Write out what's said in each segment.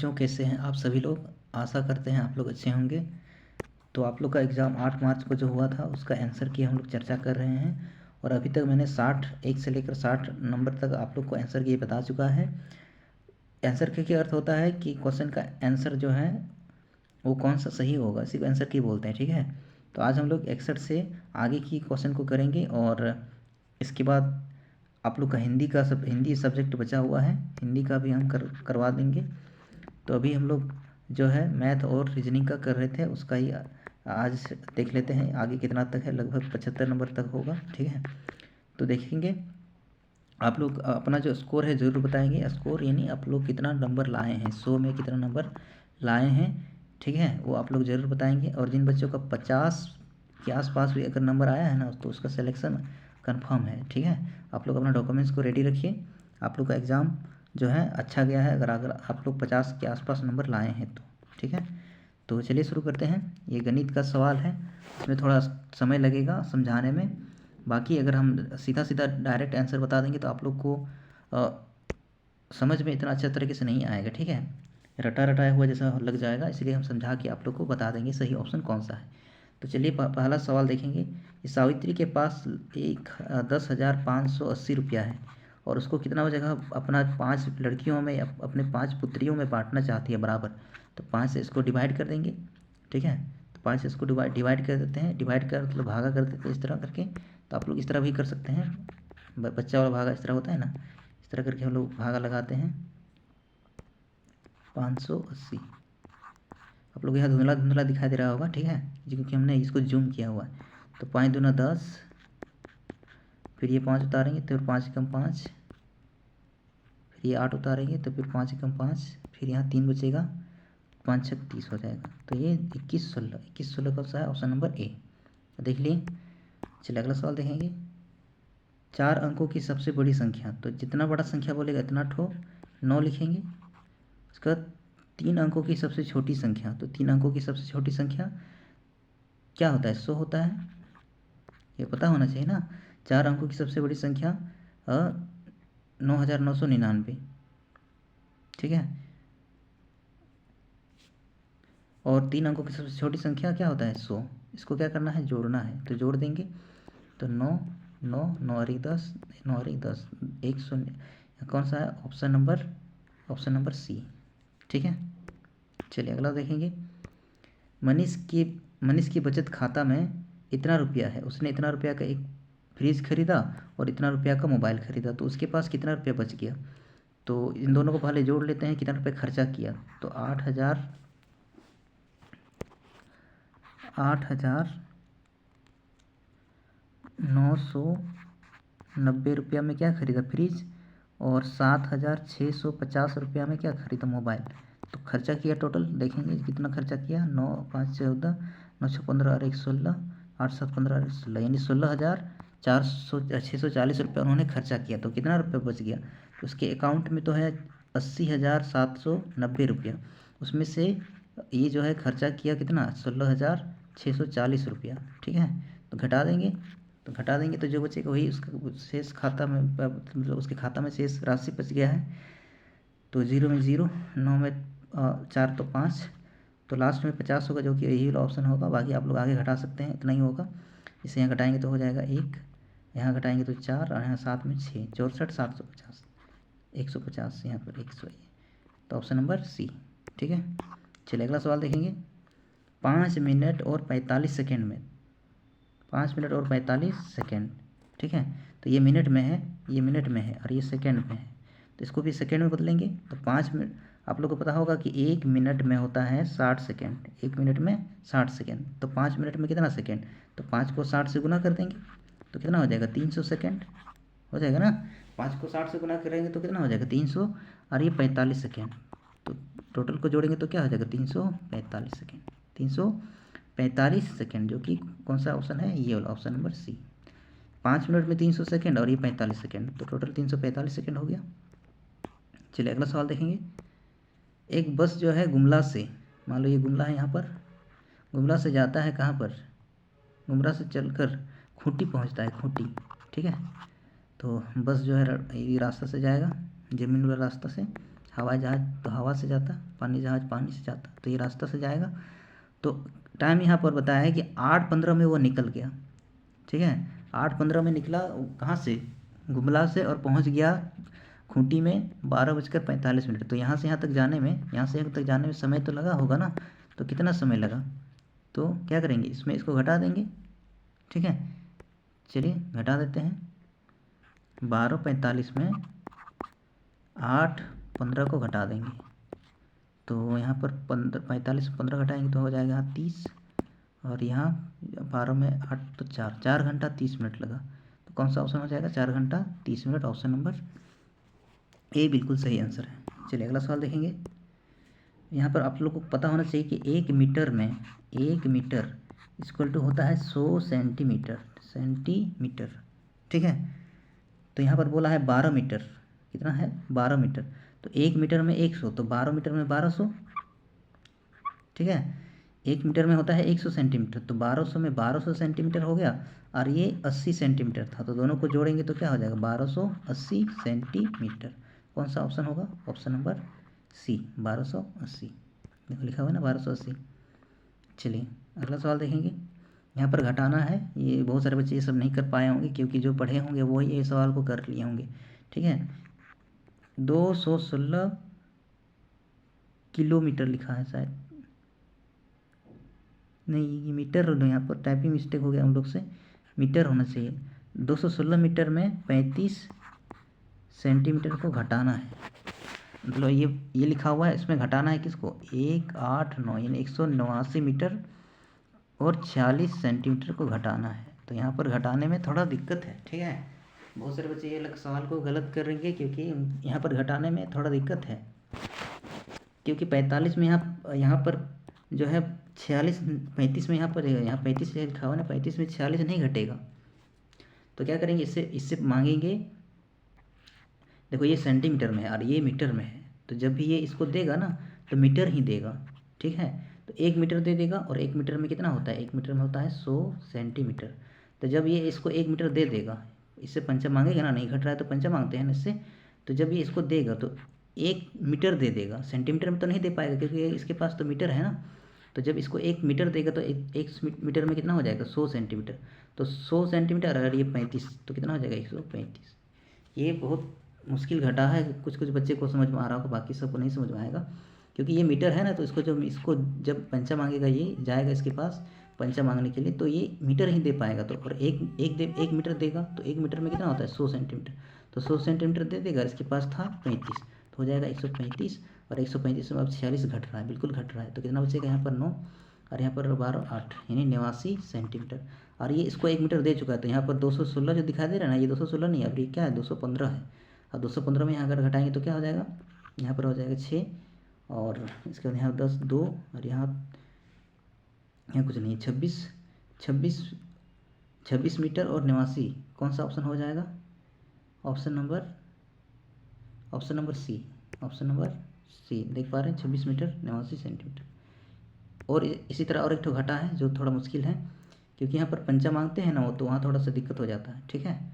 बच्चों, कैसे हैं आप सभी लोग। आशा करते हैं आप लोग अच्छे होंगे। तो आप लोग का एग्ज़ाम 8 मार्च को जो हुआ था उसका आंसर की हम लोग चर्चा कर रहे हैं। और अभी तक मैंने 60 1 से लेकर 60 नंबर तक आप लोग को आंसर की बता चुका है। आंसर की क्या अर्थ होता है कि क्वेश्चन का आंसर जो है वो कौन सा सही होगा, इसी को आंसर की बोलते हैं। ठीक है, तो आज हम लोग 61 से आगे की क्वेश्चन को करेंगे और इसके बाद आप लोग का हिंदी सब्जेक्ट बचा हुआ है, हिंदी का भी हम करवा देंगे। तो अभी हम लोग जो है मैथ और रीजनिंग का कर रहे थे, उसका ही आज देख लेते हैं आगे कितना तक है। लगभग 75 नंबर तक होगा। ठीक है, तो देखेंगे आप लोग अपना जो स्कोर है ज़रूर बताएंगे। स्कोर यानी आप लोग कितना नंबर लाए हैं, 100 में कितना नंबर लाए हैं। ठीक है, वो आप लोग ज़रूर बताएंगे। और जिन बच्चों का 50 के आसपास भी अगर नंबर आया है ना, तो उसका सिलेक्शन कंफर्म है। ठीक है, आप लोग अपना डॉक्यूमेंट्स को रेडी रखिए। आप लोग का एग्ज़ाम जो है अच्छा गया है अगर आप लोग 50 के आसपास नंबर लाए हैं तो। ठीक है, तो चलिए शुरू करते हैं। ये गणित का सवाल है, इसमें थोड़ा समय लगेगा समझाने में। बाकी अगर हम सीधा सीधा डायरेक्ट आंसर बता देंगे तो आप लोग को समझ में इतना अच्छा तरीके से नहीं आएगा। ठीक है, रटा रटाया हुआ जैसा लग जाएगा, इसलिए हम समझा के आप लोग को बता देंगे सही ऑप्शन कौन सा है। तो चलिए पहला सवाल देखेंगे कि सावित्री के पास 10,580 रुपया है और उसको कितना जगह अपना 5 लड़कियों में अपने 5 पुत्रियों में बांटना चाहती है बराबर। तो 5 से इसको डिवाइड कर देंगे। ठीक है, तो 5 से इसको डिवाइड कर देते हैं। डिवाइड कर मतलब भागा कर देते हैं इस तरह करके। तो आप लोग इस तरह भी कर सकते हैं, बच्चा वाला भागा इस तरह होता है ना, इस तरह करके हम लोग भागा लगाते हैं। 580 आप लोग यहाँ धुंधला धुंधला दिखाई दे रहा होगा। ठीक है, क्योंकि हमने इसको जूम किया हुआ है। तो 5 दूना 10, फिर ये 5 उतारेंगे तो फिर 5 कम 5, फिर ये 8 उतारेंगे तो फिर 5 कम 5, फिर यहाँ 3 बचेगा, 5 छक 30 हो जाएगा। तो ये 21 16 कौन सा है, ऑप्शन नंबर ए। देख लिए। चलिए अगला सवाल देखेंगे। 4 अंकों की सबसे बड़ी संख्या, तो जितना बड़ा संख्या बोलेगा इतना ठो 9 लिखेंगे। उसके बाद 3 अंकों की सबसे छोटी संख्या, तो 3 अंकों की सबसे छोटी संख्या क्या होता है, 100 होता है, ये पता होना चाहिए ना। 4 अंकों की सबसे बड़ी संख्या 9,999। ठीक है, और 3 अंकों की सबसे छोटी संख्या क्या होता है, 100। इसको क्या करना है, जोड़ना है। तो जोड़ देंगे तो 9 9 9 और 10, 9 और 10, 100। कौन सा है, ऑप्शन नंबर सी। ठीक है, चलिए अगला देखेंगे। मनीष की बचत खाता में इतना रुपया है, उसने इतना रुपया का एक फ्रिज खरीदा और इतना रुपया का मोबाइल खरीदा, तो उसके पास कितना रुपया बच गया। तो इन दोनों को पहले जोड़ लेते हैं, कितना रुपया खर्चा किया। तो 8,990 रुपया में क्या खरीदा, फ्रिज। और 7,650 रुपया में क्या खरीदा, मोबाइल। तो खर्चा किया टोटल देखेंगे कितना खर्चा किया। 9 5 14, 9 6 15 और 1 16, 8 7 15 और 16, यानी 16,640 रुपया उन्होंने खर्चा किया। तो कितना रुपया बच गया, तो उसके अकाउंट में तो है 80,790 रुपया। उसमें से ये जो है खर्चा किया कितना, 16,640 रुपया। ठीक है, तो घटा देंगे। तो जो बचेगा वही उसका शेष खाता में, मतलब उसके खाता में शेष राशि बच गया है। तो 0 में 0, 9 में 4 तो 5, तो लास्ट में 50 होगा, जो कि यही वाला ऑप्शन होगा। बाकी आप लोग आगे घटा सकते हैं, इतना ही होगा। इसे यहाँ घटाएंगे तो हो जाएगा 1, यहाँ घटाएंगे तो 4, और यहाँ 7 में 6, 64 750, 150 यहाँ पर 100। तो ऑप्शन नंबर सी। ठीक है, चलिए अगला सवाल देखेंगे। 5 मिनट और 45 सेकेंड में, 5 मिनट और 45 सेकेंड। ठीक है, तो ये मिनट में है, ये मिनट में है, और ये सेकेंड में है। तो इसको भी सेकेंड में बदलेंगे। तो 5 मिनट, आप लोग को पता होगा कि 1 मिनट में होता है 60 सेकेंड, 1 मिनट में 60 सेकेंड। तो 5 मिनट में कितना सेकेंड, तो 5 को 60 से गुना कर देंगे तो कितना हो जाएगा, 300 सेकेंड हो जाएगा ना। 5 को 60 से गुना करेंगे तो कितना हो जाएगा, 300, और ये 45 सेकेंड। तो टोटल को जोड़ेंगे तो क्या हो जाएगा, 345 सेकेंड, 345 सेकेंड, जो कि कौन सा ऑप्शन है, ये वाला ऑप्शन नंबर सी। 5 मिनट में 300 सेकेंड और ये 45 सेकेंड, तो टोटल 345 सेकेंड हो गया। चलिए अगला सवाल देखेंगे। एक बस जो है गुमला से, मान लो ये गुमला है, यहाँ पर गुमला से जाता है कहाँ पर, गुमला से चलकर खूंटी पहुँचता है, खूंटी। ठीक है, तो बस जो है ये रास्ता से जाएगा, जमीन वाला रास्ता से हवाई जहाज़ तो हवा से जाता, पानी जहाज़ पानी से जाता, तो ये रास्ता से जाएगा। तो टाइम यहाँ पर बताया है कि 8:15 में वो निकल गया, ठीक है। 8:15 में निकला कहाँ से, गुमला से, और पहुँच गया खूंटी में 12:45। तो यहाँ से यहाँ तक जाने में, यहाँ से यहाँ तक जाने में समय तो लगा होगा ना, तो कितना समय लगा, तो क्या करेंगे, इसमें इसको घटा देंगे, ठीक है। चलिए घटा देते हैं, 12:45 में 8:15 को घटा देंगे, तो यहाँ पर 45 से 15 घटाएंगे तो हो जाएगा यहाँ 30, और यहाँ 12 में 8 तो 4 घंटा 30 मिनट लगा। तो कौन सा ऑप्शन हो जाएगा, 4 घंटा 30 मिनट, ऑप्शन नंबर ए बिल्कुल सही आंसर है। चलिए अगला सवाल देखेंगे। यहाँ पर आप लोग को पता होना चाहिए कि 1 मीटर में 1 मीटर इक्वल टू होता है 100 सेंटीमीटर, ठीक है। तो यहाँ पर बोला है 12 मीटर, कितना है 12 मीटर, तो 1 मीटर में 100, तो 12 मीटर में 1200, ठीक है। 1 मीटर में होता है 100 सेंटीमीटर, तो 1200 में 1200 सेंटीमीटर हो गया, और ये 80 सेंटीमीटर था, तो दोनों को जोड़ेंगे तो क्या हो जाएगा 1280 सेंटीमीटर। कौन सा ऑप्शन होगा, ऑप्शन नंबर सी 1280, देखो लिखा हुआ है ना 1280। चलिए अगला सवाल देखेंगे। यहाँ पर घटाना है, ये बहुत सारे बच्चे ये सब नहीं कर पाए होंगे, क्योंकि जो पढ़े होंगे वो ये सवाल को कर लिए होंगे, ठीक है। 216 किलोमीटर लिखा है शायद, नहीं ये मीटर, यहाँ पर टाइपिंग मिस्टेक हो गया हम लोग से, मीटर होना चाहिए। 216 मीटर में 35 सेंटीमीटर को घटाना है, मतलब ये लिखा हुआ है, इसमें घटाना है किसको, 189 यानी 189 मीटर और 46 सेंटीमीटर को घटाना है। तो यहाँ पर घटाने में थोड़ा दिक्कत है, ठीक है। बहुत सारे बच्चे ये सवाल को गलत करेंगे, क्योंकि यहाँ पर घटाने में थोड़ा दिक्कत है, क्योंकि 45 में यहाँ पर जो है 46, 35 में यहाँ पर, यहाँ 35 लिखा हुआ है ना, 35 में 46 नहीं घटेगा। तो क्या करेंगे, इससे मांगेंगे, देखो ये सेंटीमीटर में है और ये मीटर में है, तो जब भी ये इसको देगा ना तो मीटर ही देगा, ठीक है। तो 1 मीटर दे देगा, और 1 मीटर में कितना होता है, 1 मीटर में होता है 100 सेंटीमीटर। तो जब ये इसको 1 मीटर दे देगा, इससे पंचा मांगेगा ना, नहीं घट रहा है तो पंचा मांगते हैं ना इससे, तो जब ये इसको देगा तो 1 मीटर दे देगा, सेंटीमीटर में तो नहीं दे पाएगा, क्योंकि इसके पास तो मीटर है ना। तो जब इसको 1 मीटर देगा तो एक मीटर में कितना हो जाएगा 100 सेंटीमीटर, तो 100 सेंटीमीटर, अगर ये 35 तो कितना हो जाएगा 135। ये बहुत मुश्किल घटा है, कुछ कुछ बच्चे को समझ में आ रहा होगा, बाकी सबको नहीं समझ में आएगा, क्योंकि ये मीटर है ना, तो इसको जब पंचा मांगेगा, ये जाएगा इसके पास पंचा मांगने के लिए, तो ये मीटर ही दे पाएगा। तो और 1 मीटर देगा, तो 1 मीटर में कितना होता है 100 सेंटीमीटर, तो 100 सेंटीमीटर दे देगा, इसके पास था 35, तो हो जाएगा 135, और 135 में अब 46 घट रहा है, बिल्कुल घट रहा है, तो कितना बचेगा यहाँ पर 9, और यहाँ पर 12 8 यानी 89 सेंटीमीटर। और ये इसको 1 मीटर दे चुका है, तो यहाँ पर 216 जो दिखाई दे रहा है ना, ये 216 नहीं है, अब ये क्या है 215 है, और 215 में यहाँ अगर घटाएंगे तो क्या हो जाएगा, यहाँ पर हो जाएगा 6, और इसके बाद यहाँ 10 2, और यहाँ कुछ नहीं, 26 मीटर और 89, कौन सा ऑप्शन हो जाएगा, option number C, option number C देख पा रहे हैं, 26 मीटर 89 सेंटीमीटर। और इसी तरह और एक ठो घटा है जो थोड़ा मुश्किल है, क्योंकि यहाँ पर पंचा मांगते हैं ना वो, तो वहाँ थोड़ा सा दिक्कत हो जाता है, ठीक है।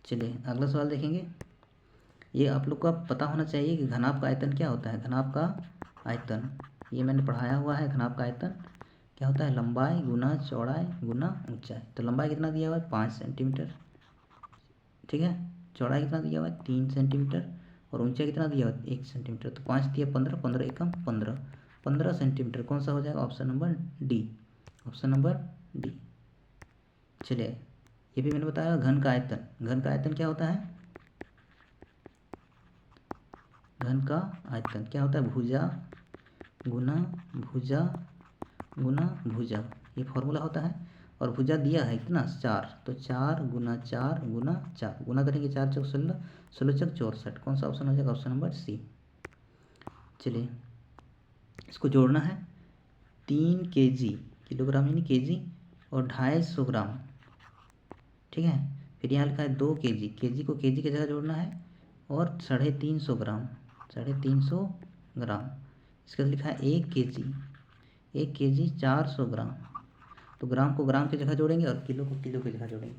चलिए अगला सवाल देखेंगे। ये आप लोग को पता होना चाहिए कि घनाभ का आयतन क्या होता है, घनाभ का आयतन, ये मैंने पढ़ाया हुआ है। घनाभ का आयतन क्या होता है, लंबाई गुना चौड़ाई गुना ऊंचाई। तो लंबाई कितना दिया हुआ है 5 सेंटीमीटर, ठीक है। चौड़ाई कितना दिया हुआ है 3 सेंटीमीटर, और ऊंचाई कितना दिया हुआ है 1 सेंटीमीटर। तो 5 दिया 15, 15 एकम 15 सेंटीमीटर। कौन सा हो जाएगा, option number D, option number D. चलिए ये भी मैंने बताया घन का आयतन। घन का आयतन क्या होता है, घन का आयतन क्या होता है, भुजा गुना भुजा गुना भुजा, ये फॉर्मूला होता है। और भुजा दिया है कितना 4, तो 4 गुना 4 गुना 4, गुना करेंगे 4 चौक 16, 16 चौक 64। कौन सा ऑप्शन हो जाएगा, ऑप्शन नंबर सी। चलिए इसको जोड़ना है, 3 kg, किलोग्राम यानी kg, और 250 ग्राम, ठीक है। फिर यहाँ लिखा है 2 kg, kg को kg की जगह जोड़ना है, और 350 ग्राम, 350 ग्राम। इसके बाद लिखा है 1 kg, 1 kg 400 ग्राम, तो ग्राम को ग्राम की जगह जोड़ेंगे और किलो को किलो की जगह जोड़ेंगे।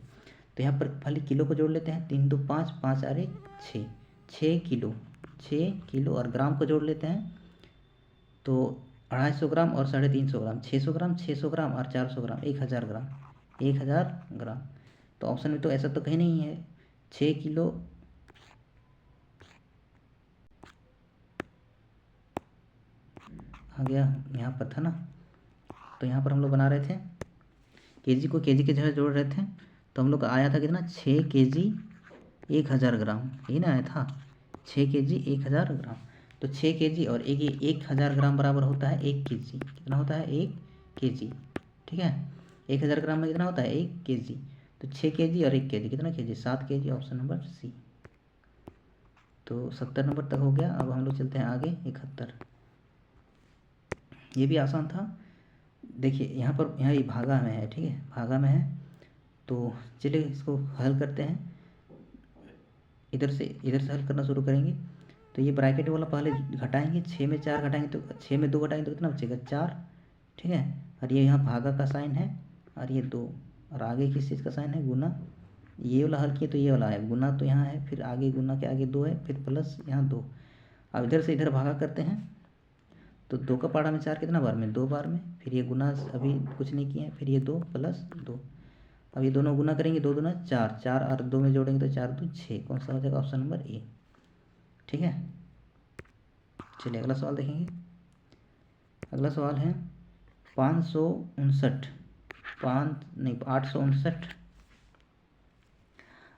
तो यहाँ पर खाली किलो को जोड़ लेते हैं, 3 2 5, 5 और 1 6, 6 किलो, 6 किलो और ग्राम को जोड़ लेते हैं तो 250 ग्राम और 350 ग्राम, 600 ग्राम, 600 ग्राम और 400 ग्राम, 1000 ग्राम, 1000 ग्राम। तो ऑप्शन में तो ऐसा तो कहीं नहीं है। 6 किलो आ गया, यहाँ पर था ना, तो यहाँ पर हम लोग बना रहे थे केजी को केजी के जगह जोड़ रहे थे, तो हम लोग का आया था कितना, 6 केजी 1000 ग्राम, यही ना आया था, 6 केजी 1000 ग्राम। तो 6 केजी और 1000 ग्राम बराबर होता है 1 केजी। कितना होता है, 1 केजी, ठीक है। 1000 ग्राम में कितना होता है, 1 केजी। तो 6 केजी और 1 केजी कितना KG, 7 KG, option number C. तो 70 नंबर तक हो गया। अब हम लोग चलते हैं आगे 71। ये भी आसान था। देखिए यहाँ पर, यहाँ ये भागा में है, ठीक है, भागा में है। तो चलिए इसको हल करते हैं। इधर से हल करना शुरू करेंगे। तो ये ब्रैकेट वाला पहले घटाएंगे, 6 में 4 घटाएंगे तो 6 में 2 घटाएंगे तो कितना बचेगा, 4, ठीक है। और ये यहाँ भागा का साइन है और ये 2, और आगे किस चीज़ का साइन है, गुना। ये वाला हल किए तो ये वाला है गुना, तो यहाँ है, फिर आगे गुना के आगे 2 है, फिर प्लस यहाँ 2। अब इधर से इधर भागा करते हैं तो 2 का पहाड़ा में 4 कितना बार में, 2 बार में, फिर ये गुना अभी कुछ नहीं किए, फिर ये 2 प्लस 2। अब ये दोनों गुना करेंगे, 2 दूना 4, 4 और 2 में जोड़ेंगे तो 4 2 6। कौन सा हो जाएगा, ऑप्शन नंबर ए, ठीक है। चलिए अगला सवाल देखेंगे। अगला सवाल है 559,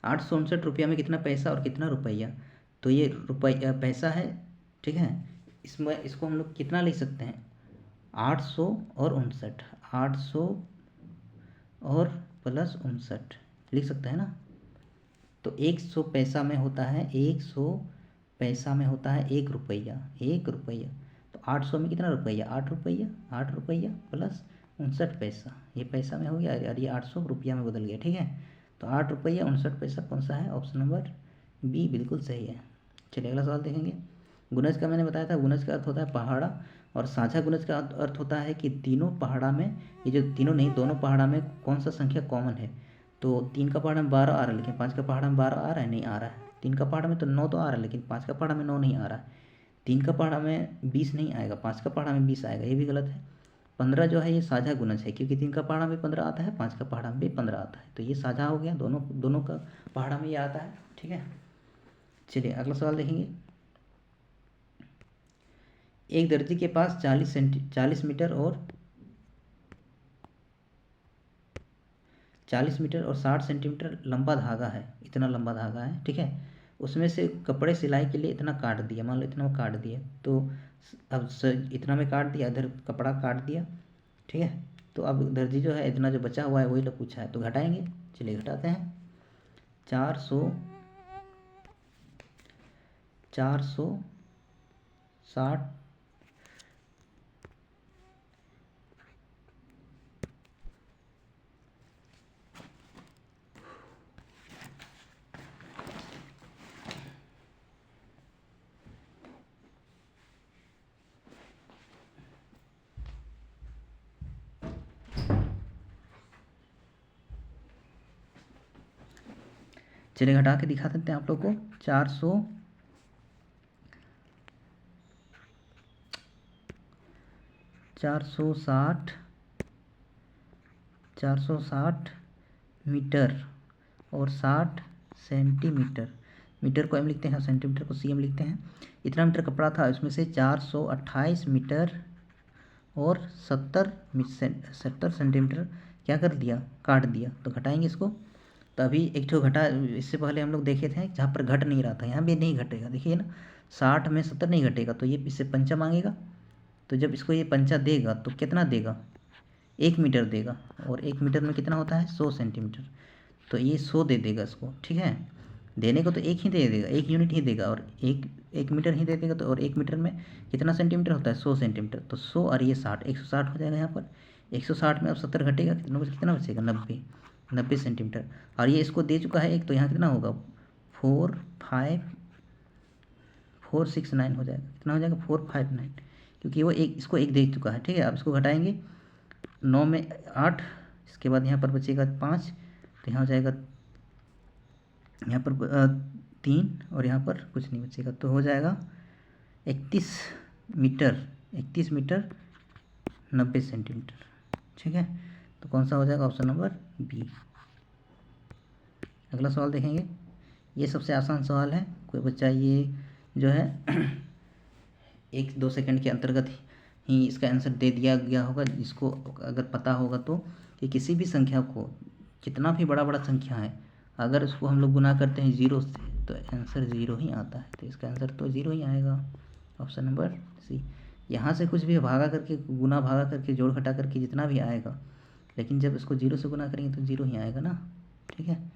859 रुपया में कितना पैसा और कितना रुपया। तो ये रुपया पैसा है, ठीक है। इसमें इसको हम लोग कितना लिख सकते हैं, 800 और 59, 800 और प्लस 59 लिख सकते हैं ना। तो 100 पैसा में होता है, 100 पैसा में होता है 1 रुपया, 1 रुपया। तो 800 में कितना रुपया, 8 रुपया, 8 रुपया प्लस 59 पैसा, ये पैसा में हो गया और ये 800 रुपया में बदल गया, ठीक है। तो 8 रुपया 59 पैसा कौन सा है, ऑप्शन नंबर बी बिल्कुल सही है। चलिए अगला सवाल देखेंगे। गुणज का मैंने बताया था, गुणज का अर्थ होता है पहाड़ा, और साझा गुणज का अर्थ होता है कि तीनों पहाड़ा में, ये जो तीनों नहीं दोनों पहाड़ा में कौन सा संख्या कॉमन है। तो 3 का पहाड़ा में 12 आ रहा है, लेकिन 5 का पहाड़ा में 12 आ रहा है, नहीं आ रहा है। 3 का पहाड़ा में तो 9 तो आ रहा है, लेकिन 5 का पहाड़ा में 9 नहीं आ रहा है। 3 का पहाड़ा में 20 नहीं आएगा, 5 का पहाड़ा में 20 आएगा, ये भी गलत है। 15 जो है ये साझा गुणज है, क्योंकि 3 का पहाड़ा में 15 आता है, 5 का पहाड़ा में भी 15 आता है, तो ये साझा हो गया, दोनों का पहाड़ा में ये आता है, ठीक है। चलिए अगला सवाल देखेंगे। एक दर्जी के पास 40 मीटर और 60 सेंटीमीटर लंबा धागा है, इतना लंबा धागा है, ठीक है। उसमें से कपड़े सिलाई के लिए इतना काट दिया, मान लो इतना काट दिया, तो अब इतना में काट दिया, इधर कपड़ा काट दिया, ठीक है। तो अब दर्जी जो है इतना जो बचा हुआ है वही लोग पूछा है, तो घटाएंगे। चलिए घटाते हैं। 460, चलिए घटा के दिखा देते हैं आप लोग को। 460 मीटर और 60 सेंटीमीटर, मीटर को एम लिखते हैं, सेंटीमीटर को सी एम लिखते हैं। इतना मीटर कपड़ा था, इसमें से 428 मीटर और 70 सेंटीमीटर क्या कर दिया, काट दिया। तो घटाएंगे इसको। तो अभी एक ठो घटा, इससे पहले हम लोग देखे थे जहाँ पर घट नहीं रहा था, यहाँ भी नहीं घटेगा, देखिए ना, 60 में 70 नहीं घटेगा, तो ये इससे पंचा मांगेगा। तो जब इसको ये पंचा देगा तो कितना देगा, 1 मीटर देगा, और 1 मीटर में कितना होता है, 100 सेंटीमीटर। तो ये 100 दे देगा इसको, ठीक है। देने को तो एक ही दे देगा, 1 यूनिट ही देगा, और एक मीटर ही दे देगा। तो और 1 मीटर में कितना सेंटीमीटर होता है, 100 सेंटीमीटर। तो 100 और ये 60, 160 हो जाएगा यहाँ पर। 160 में अब 70 घटेगा, कितना बचेगा, 90 सेंटीमीटर। और ये इसको दे चुका है एक, तो यहाँ कितना होगा, 469 हो जाएगा। कितना हो जाएगा, 459, क्योंकि वो एक, इसको एक दे चुका है, ठीक है। अब इसको घटाएंगे, 9 में 8, इसके बाद यहाँ पर बचेगा 5, तो यहाँ हो जाएगा, यहाँ पर 3 और यहाँ पर कुछ नहीं बचेगा, तो हो जाएगा 31 मीटर 90 सेंटीमीटर। ठीक है, तो कौन सा हो जाएगा? Option number B. अगला सवाल देखेंगे। ये सबसे आसान सवाल है। कोई बच्चा ये जो है 1-2 सेकंड के अंतर्गत ही इसका आंसर दे दिया गया होगा, जिसको अगर पता होगा तो, कि किसी भी संख्या को, कितना भी बड़ा बड़ा संख्या है, अगर उसको हम लोग गुना करते हैं 0 से तो आंसर 0 ही आता है। तो इसका आंसर तो 0 ही आएगा, ऑप्शन नंबर सी। यहाँ से कुछ भी भागा करके, गुना भागा करके, जोड़ घटा करके जितना भी आएगा, लेकिन जब इसको 0 से गुना करेंगे तो 0 ही आएगा ना। ठीक है,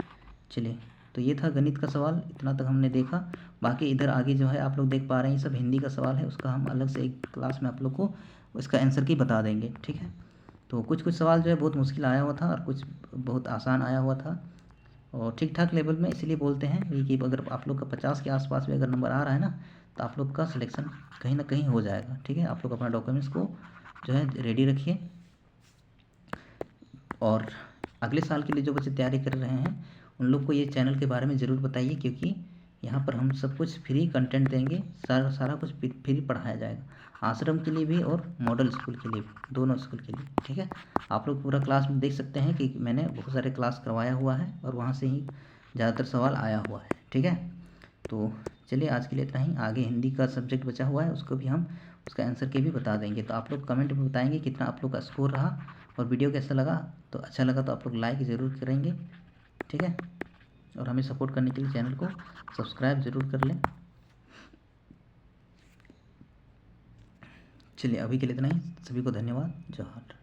चलिए, तो ये था गणित का सवाल, इतना तक हमने देखा। बाकी इधर आगे जो है आप लोग देख पा रहे हैं, सब हिंदी का सवाल है, उसका हम अलग से एक क्लास में आप लोग को इसका आंसर की बता देंगे। ठीक है, तो कुछ कुछ सवाल जो है बहुत मुश्किल आया हुआ था और कुछ बहुत आसान आया हुआ था, और ठीक ठाक लेवल में, इसीलिए बोलते हैं कि अगर आप लोग का 50 के आसपास में अगर नंबर आ रहा है ना, तो आप लोग का सिलेक्शन कहीं ना कहीं हो जाएगा। ठीक है, आप लोग अपना डॉक्यूमेंट्स को जो है रेडी रखिए, और अगले साल के लिए जो बच्चे तैयारी कर रहे हैं उन लोग को ये चैनल के बारे में ज़रूर बताइए, क्योंकि यहाँ पर हम सब कुछ फ्री कंटेंट देंगे, सारा कुछ फ्री पढ़ाया जाएगा, आश्रम के लिए भी और मॉडल स्कूल के लिए भी, दोनों स्कूल के लिए। ठीक है, आप लोग पूरा क्लास में देख सकते हैं कि मैंने बहुत सारे क्लास करवाया हुआ है और वहाँ से ही ज़्यादातर सवाल आया हुआ है। ठीक है, तो चलिए आज के लिए इतना ही। आगे हिंदी का सब्जेक्ट बचा हुआ है, उसको भी हम उसका आंसर के भी बता देंगे। तो आप लोग कमेंट में बताएंगे कितना आप लोग का स्कोर रहा, और वीडियो कैसा लगा। तो अच्छा लगा तो आप लोग लाइक ज़रूर करेंगे। ठीक है, और हमें सपोर्ट करने के लिए चैनल को सब्सक्राइब ज़रूर कर लें। चलिए अभी के लिए इतना ही, सभी को धन्यवाद, जोहार।